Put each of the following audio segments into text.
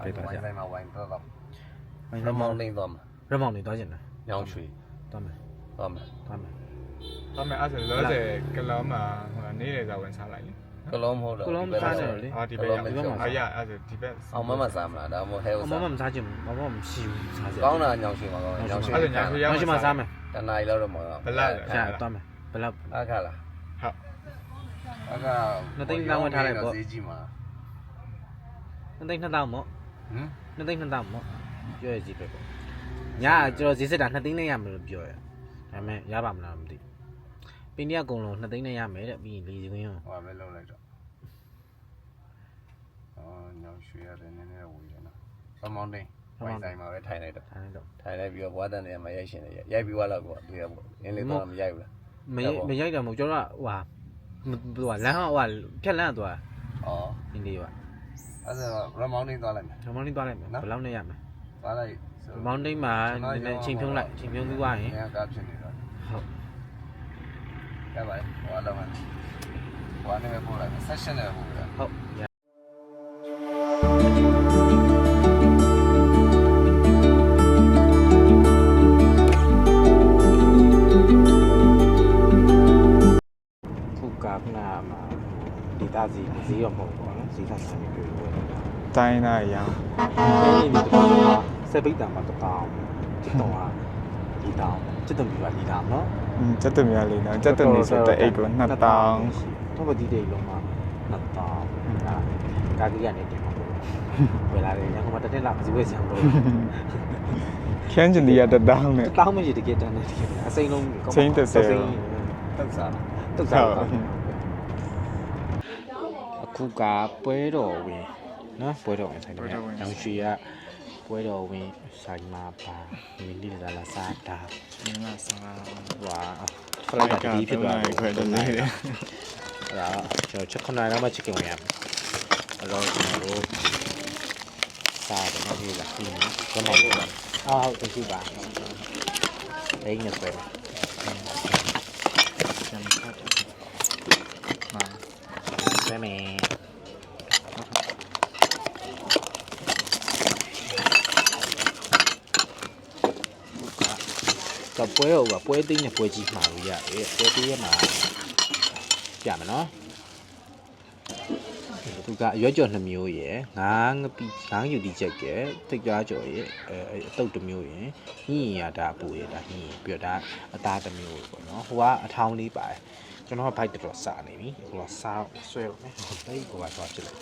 ပေးပါဗျာ ဝိုင်းမှာဝိုင်းတော့တော့ ဝိုင်း ရ တော့ မောင်းနေတော့မှာ ရမောင်နေသွားကျင်တယ် ညောင်ရွှေ သွားမယ် တော့မှာ သွားမယ် ဒါပေမဲ့အဲ့ဆိုလောဆယ်ကလောမှာဟိုနေလေသာဝင်စားလိုက်လေ ကလုံးမဟုတ်တော့ ကလုံးစားနေတယ်လေ အာဒီဘက်ရအဲ့ဆိုဒီဘက် အောင်မစားမလားဒါမှမဟုတ်ဟဲ အ ဥ မ စား မစားချင်ဘူးဘာမှမရှိဘူးစားစရာ ကောင်းတာညောင်ရွှေမှာကောင်းတယ်ညောင်ရွှေ အဲ့ဆိုညာခွေး နောက်ရှိမှစားမယ် တနားရီလောက်တော့မှာ ဘလက် ရှာသွားမယ်ဘယ်လောက် အခါလား ဟုတ် အခါ နှစ်သိန်းတောင်းဝင်ထားလိုက်ပေါ့ ဈေးကြီးမှာ နှစ်သိန်း2000မို့ ဟမ် နှစ်သိန်း2000မို့ပြောရကြည့်ပဲပေါ့ညာကျွန်တော်ဈေးစစ်တာ2သိန်းနဲ့ရမယ်လို့ပြောရဒါပေမဲ့ရပါမလားမသိပင်တရကုံလုံး2သိန်းနဲ့ရမယ်တဲ့ပြီးရင်လေစကွင်းရော ဟိုပဲလုံးလိုက်တော့ညောင်ရွှေရတယ်နည်းနည်းဝေးတယ်နော်ရမောင်းနေဝိုင်းဆိုင်မှာပဲထိုင်လိုက်တော့ ထားလိုက်တော့ ထိုင်လိုက်ပြီးတော့ဘွားတန်နေမှာရိုက်ရှင်နေရိုက်ပြီးသွားတော့ကိုတွေ့ရပေါ့အင်းလေးတော့မရိုက်ဘူးလား မရိုက်တယ်မဟုတ်ကျွန်တော်ကဟိုဟာလမ်းဟိုဟာဖြက်လမ်းသွား ဩ အင်းလေးပါ အဲ့ဒါရမောင်းနေသွားလိုက်မယ် မောင်တင်းသွားလိုက်မယ်ဘယ်လောက်နဲ့ရမယ် သွားလိုက် မောင်တင်းမှာနည်းနည်းချိန်ဖြုံးလိုက်ချိန်ဖြုံးပြီးသွားရင် ငါကားဖြစ်နေတော့ ဟုတ် ကဲပါလေဟိုအလုံးမှာဟိုအနေနဲ့ပို့လိုက်ဆက်ရှင်နဲ့ပို့ပြ ဟုတ်ရခုကပ်နာမှာဒီသားစီဈေးရမဟုတ်ဘူးနော်ဈေးသားဆိုင်မျိုးတွေ့လို့ တိုင်းသားရအောင် အဲဒီဒီတော့စက်ပိတ်တံမှာတောင်းဒီတော့ဟာဒီတောင်းစစ်တုံးပြပါဒီတောင်းနော် စက်တမြလေးနော်စက်တနေဆိုတဲ့အိတ်ကို2000 တော့ဗတိတေလုံးမှာ2000ကာကြီးကနေတင်ပါဘူးဝယ်လာတယ်ညကမှတစ်နှစ်လောက်ဈေးဝယ်ဆံလို့ ခန်းကျင်ဒီရ1000နဲ့ တောင်းမရှိတကယ်တန်းနေတယ်အစိမ်းလုံး တုတ်စား တုတ်စားအခုကပွဲတော်ဝင်နော်ပွဲတော်ဝင်ဆိုင်တယ်ညောင်ရွှေကပွဲတော်ဝင်ဆိုင်မှာပါမီလီလာစားတာ မင်းလာစား ဟွာဖလိုက်ကဒီဖြစ်သွားတယ် ခွဲတယ်လေ အဲ့ဒါကျွန်တော်ချက်9နာရီမှချစ်ကင်ဝင်ရမယ်အဲ့တော့ကျွန်တော်တို့စားတယ်နော်ဒီကဒီနော်ကျွန်တော်တို့ဟုတ်ပြီပါအဲ့ဒီနဲ့ပဲ ကျန်ဖတ်မာ ဆွဲမယ်တော့ပွဲဟုတ်ပါပွဲသိမ်းနဲ့ပွဲကြီးမှာလို့ရတယ်ပွဲသိမ်းရမှာပြမယ်နော်သူကအရွက်ကြော်2မျိုးရယ်ငါးယူတီချက်ကဲတိတ်ကြားကြော်ရယ်အတုပ်1မျိုးရယ်ညင်ရတာပူရတာညင်ပြီးတော့ဒါအသား1မျိုးပေါ့နော်ဟိုကအထောင်းလေးပါတယ်ကျွန်တော်ကဘိုက်တော်စားနေပြီဟိုကစားဆွဲတော့မယ်တိတ်ကိုကတော့ဖြစ်လိုက်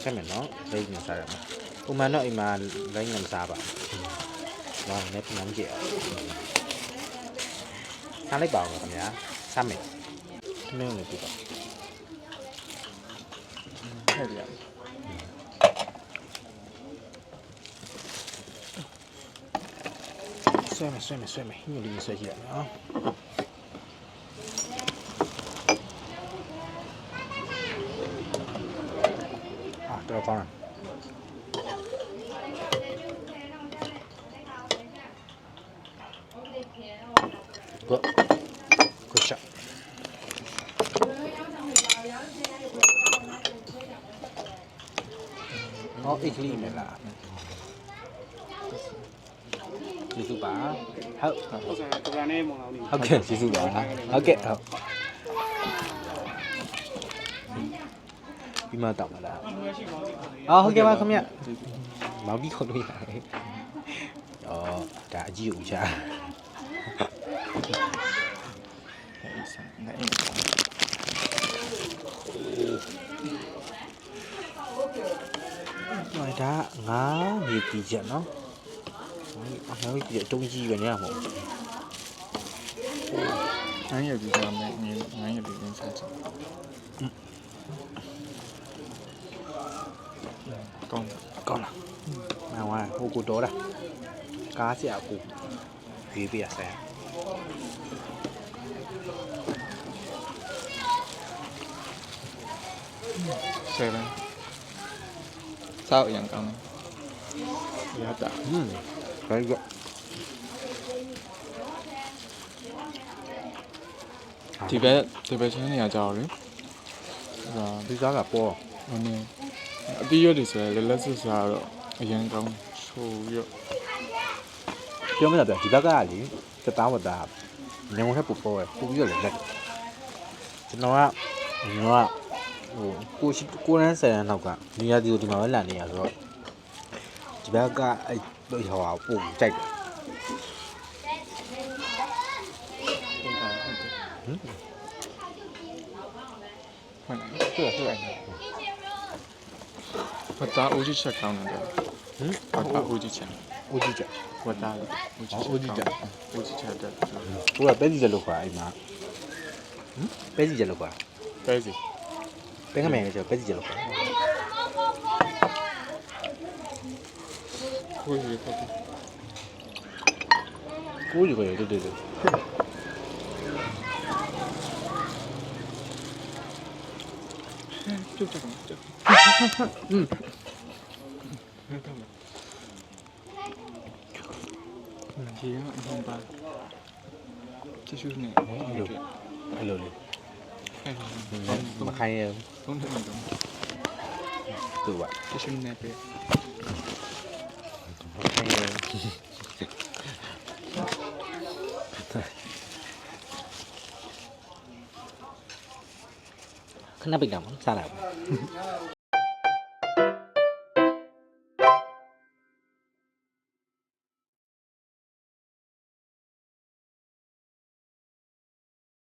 ဆက်မယ်နော်လိမ့်နေစားရမယ်ပုံမှန်တော့အိမ်မှာလိမ့်နေမစားပါဘူးတော့လည်းပြန်ကြည့်အောင်စားလိုက်ပါဦးခင်ဗျာစားမယ်မင်းလည်းပြပါ ထည့်ရ ဆွဲမယ်ညလေးဆွဲကြည့်ရအောင်တော့ကောင်းgood shot ဟောအိတ်ကလေးနဲ့လားကျေးဇူးပါဟုတ် ကဘာနဲ့မောင်အောင်နေ ဟုတ်ကဲ့ကျေးဇူးပါဟုတ်ကဲ့ဟုတ်ပြီးမှတောက်မလားဟုတ်ကဲ့ပါခင်ဗျမောင်ဒီခေါ်လို့ရတယ်အော်ဒါအကြီးဦးချာ အဲ့ဒါ ဒါငါမြေကြီးချက်နော်ငါမြေကြီးတုံးကြီးပဲနေရမှာ နိုင်ရပြီးတော့မယ်နိုင်ရပြီးရင်စားချင်ကောင်း လားငါဟိုကိုတော်တာကားဆရာကိုရွေးပြရဆိုင်7စောက်ရန်ကောင်းရတာ very good ဒီဘက်ချင်းနေရာကြောက်လေ ဒီစားကပေါ် ဟိုနေ အတီးရွက်တွေဆိုရင်လက်စစ်စားတော့အရင်ကောင်းချိုးရွက် ပြောမရတော့ဒီဘက်ကလေတသားဝတ်သားညောင်ထက်ပူပေါ်ရပူပြီးတော့လည်းလက်ကျွန်တော်ကဟိုကိုရန်ဆယ်ရန်နောက်ကနေရာဒီကိုဒီမှာပဲလန်နေရဆိုတော့ဒီဘက်ကအဲ့ဟိုဟာပူကြိုက်တယ် ဟုတ်လားဟုတ်ဝတ်သားဦးကြီးချက်ကောင်းတယ်ဝတ်သားဦးကြီးချက် ဦးကြီးကြ ဝတ်သားဦးကြီးချက်တဲ့ ဟိုကပဲစီချက်လောက်ခွာအဲ့မှာပဲစီချက်လောက်ခွာ ပဲစီ ပဲခမယ်လည်းကျပဲစီချက်လောက်ခွာ ကိုကြီးပေါ့ ကိုကြီးကိုရတူတူ ပြုတ်တယ်ကောဒီကအမှန်ပါချစ်ရှုနေ အဲ့လိုလေမခိုင်းရ သုံးတယ်တော့ သူက ချစ်ရှုနေပဲ မခိုင်းရခဏပိတ်တာမစားလိုက်ဘူး